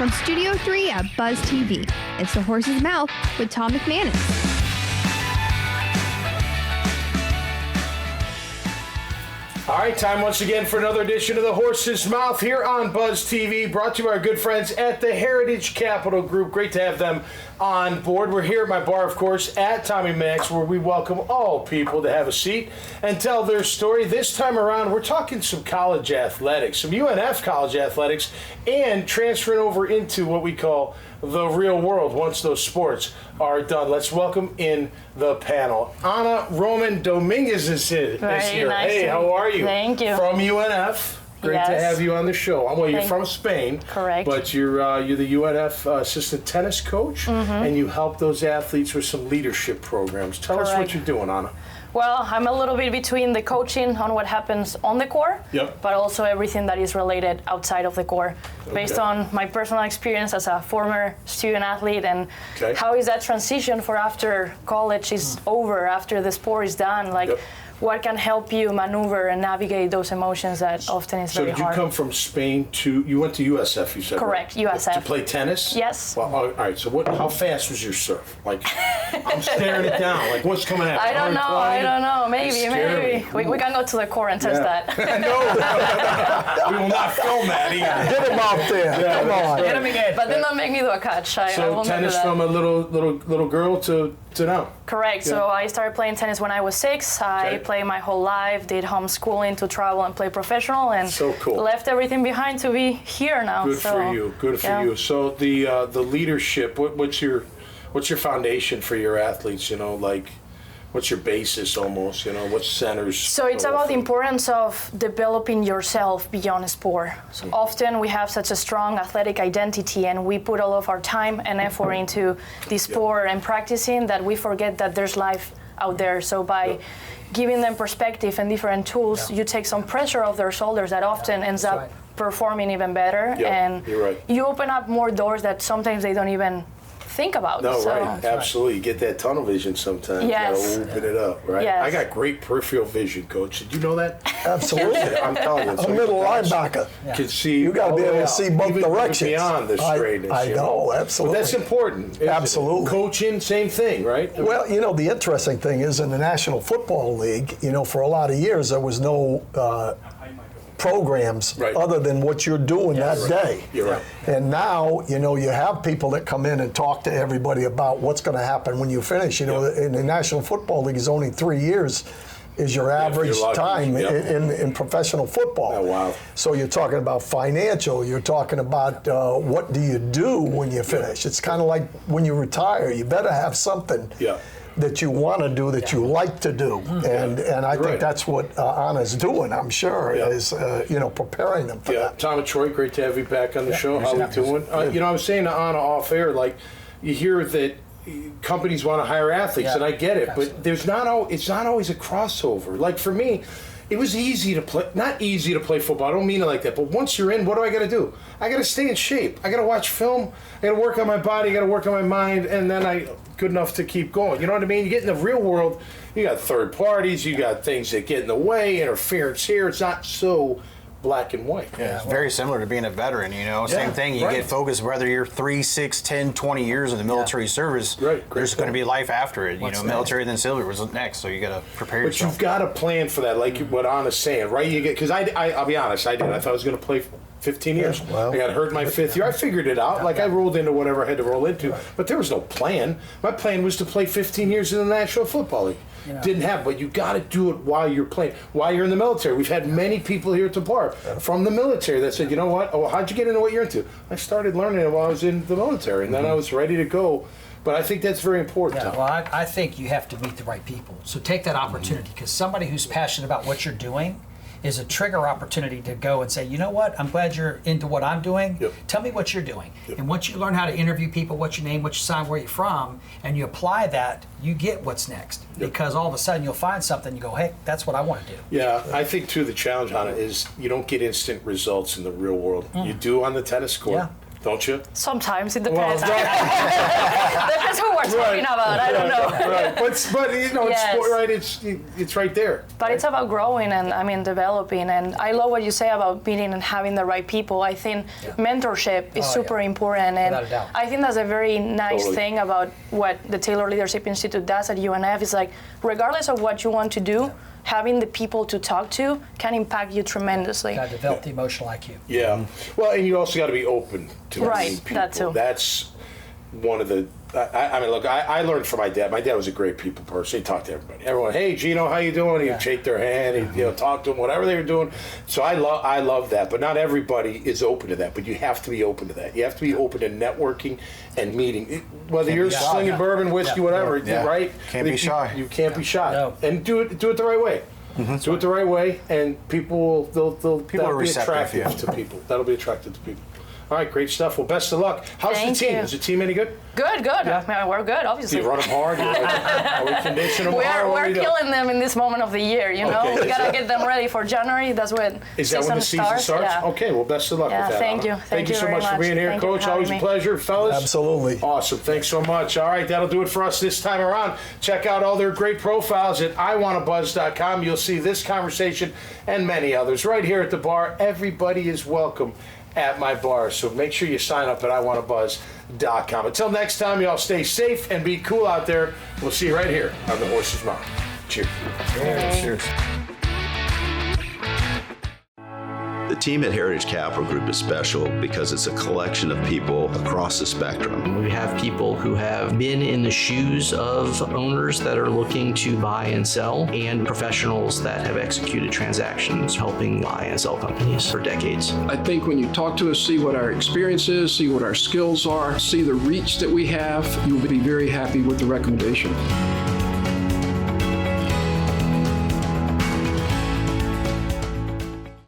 From Studio 3 at Buzz TV, it's The Horse's Mouth with Tom McManus. All right, time once again for another edition of The Horse's Mouth here on Buzz TV, brought to you by our good friends at the Heritage Capital Group. Great to have them on board. We're here at my bar, of course, at Tommy Max, where we welcome all people to have a seat and tell their story. This time around, we're talking some college athletics, some UNF college athletics, and transferring over into what we call the real world once those sports are done. Let's welcome in the panel. Ana Roman Dominguez is here. Nice Hey, how are you? Thank you. From UNF. Great to have you on the show. Well, you're from Spain. Correct. But you're the UNF assistant tennis coach, and you help those athletes with some leadership programs. Tell us what you're doing, Ana. Well, I'm a little bit between the coaching on what happens on the court, but also everything that is related outside of the court, based on my personal experience as a former student athlete, and how is that transition for after college is over, after the sport is done, like what can help you maneuver and navigate those emotions that often is very hard. So did you come from Spain you went to USF, you said? Correct, right? USF. To play tennis? Yes. Well, all right, so how fast was your serve? Like, I'm staring it down. Like, what's coming at me? I don't know. Maybe. We can go to the court and test that. No, we will not film that either. Get him out there. Come on. Get him again. But then don't make me do a catch. I will tennis do that. from a little girl to now? Correct. So I started playing tennis when I was 6. I played my whole life, did homeschooling to travel and play professional, and left everything behind to be here now. Good for you. So the leadership, what's your foundation for your athletes? You know, like, what's your basis almost? You know, what centers? So it's about the importance of developing yourself beyond sport. So often we have such a strong athletic identity and we put all of our time and effort into the sport and practicing that we forget that there's life out there. So by giving them perspective and different tools, you take some pressure off their shoulders that often ends up performing even better. And you open up more doors that sometimes they don't even think about. No, right. Absolutely. You get that tunnel vision sometimes. Yes. You gotta open it up, right? Yes. I got great peripheral vision, Coach. Did you know that? Absolutely. I'm telling you. A middle linebacker. Can see. You got to be able to see both directions. Beyond the straightness. I know, absolutely. But that's important. Absolutely. Coaching, same thing, right? Well, you know, the interesting thing is in the National Football League, you know, for a lot of years there was no programs other than what you're doing that day. You're right. And now, you know, you have people that come in and talk to everybody about what's going to happen when you finish. You know, in the National Football League is only 3 years is your average time in professional football. Oh, wow. So you're talking about financial, you're talking about what do you do when you finish. It's kind of like when you retire, you better have something that you want to do, that you like to do. And I think that's what Ana's doing, I'm sure, is, you know, preparing them for that. Tom and Troy, great to have you back on the show. How are we doing? You know, I was saying to Ana off air, like, you hear that companies want to hire athletes, and I get it, but it's not always a crossover. Like, for me, it was easy to play, not easy to play football, I don't mean it like that, but once you're in, what do I got to do? I got to stay in shape. I got to watch film. I got to work on my body. I got to work on my mind, and then good enough to keep going. You know what I mean? You get in the real world, you got third parties, you got things that get in the way, interference here. It's not so black and white. Yeah, it's very similar to being a veteran, you know. Same thing, you get focused whether you're 3, 6, 10, 20 years in the military service. There's going to be life after it. You know, military then civil was next, so you got to prepare yourself. But you've got to plan for that, like what Ana's saying, right? You get, because I'll be honest, I did. I thought I was going to play 15 years. I got hurt in my 5th year. I figured it out. Like, I rolled into whatever I had to roll into, but there was no plan. My plan was to play 15 years in the National Football League. Didn't have, but you got to do it while you're playing, while you're in the military. We've had many people here at the bar from the military that said, you know what? Oh, how'd you get into what you're into? I started learning it while I was in the military, and then I was ready to go. But I think that's very important. Well, I think you have to meet the right people. So take that opportunity, because somebody who's passionate about what you're doing is a trigger opportunity to go and say, you know what, I'm glad you're into what I'm doing. Tell me what you're doing. And once you learn how to interview people, what's your name, what's your sign, where you're from, and you apply that, you get what's next. Because all of a sudden you'll find something, you go, hey, that's what I want to do. Yeah, I think too the challenge on it is you don't get instant results in the real world. You do on the tennis court. Don't you? Sometimes it depends. Well, right. Depends who we're talking about. I don't know. Right. But you know, Yes. it's right. It's right there. But it's about growing and developing. And I love what you say about meeting and having the right people. I think mentorship is super important. And Without a doubt. I think that's a very nice thing about what the Taylor Leadership Institute does at UNF. Is like, regardless of what you want to do, having the people to talk to can impact you tremendously. Got to develop the emotional IQ. Yeah. Well, and you also got to be open to meeting people. That too. That's one of the. I mean, look, I learned from my dad. My dad was a great people person. He talked to everybody. Everyone, hey, Gino, how you doing? He'd shake their hand. He'd talk to them, whatever they were doing. So I love that. But not everybody is open to that. But you have to be open to that. You have to be open to networking and meeting. Whether you're slinging bourbon, whiskey, whatever, right? Can't be shy. You can't be shy. No. And do it the right way. Do it the right way, and people will People are be receptive, attractive to people. That'll be attractive to people. All right, great stuff. Well, best of luck. How's Thank the team? you. Is the team any good? Good. Yeah. I mean, we're good, Do obviously. you run them hard? Are we conditioning them hard? What We're are we doing? killing them in this moment of the year, you know? Okay. We gotta get them ready for January. That's when Is that when the season starts? Yeah. Okay, well, best of luck Yeah, with that. thank Anna. you. Thank you so very much for being here, Thank you Coach. for Always a having me. pleasure, fellas. Absolutely. Awesome. Thanks so much. All right, that'll do it for us this time around. Check out all their great profiles at iwannabuzz.com. You'll see this conversation and many others right here at the bar. Everybody is welcome at my bar, so make sure you sign up at iwannabuzz.com. Until next time, y'all stay safe and be cool out there. We'll see you right here on the Horse's Mouth. Cheers. Cheers. The team at Heritage Capital Group is special because it's a collection of people across the spectrum. We have people who have been in the shoes of owners that are looking to buy and sell, and professionals that have executed transactions helping buy and sell companies for decades. I think when you talk to us, see what our experience is, see what our skills are, see the reach that we have, you'll be very happy with the recommendation.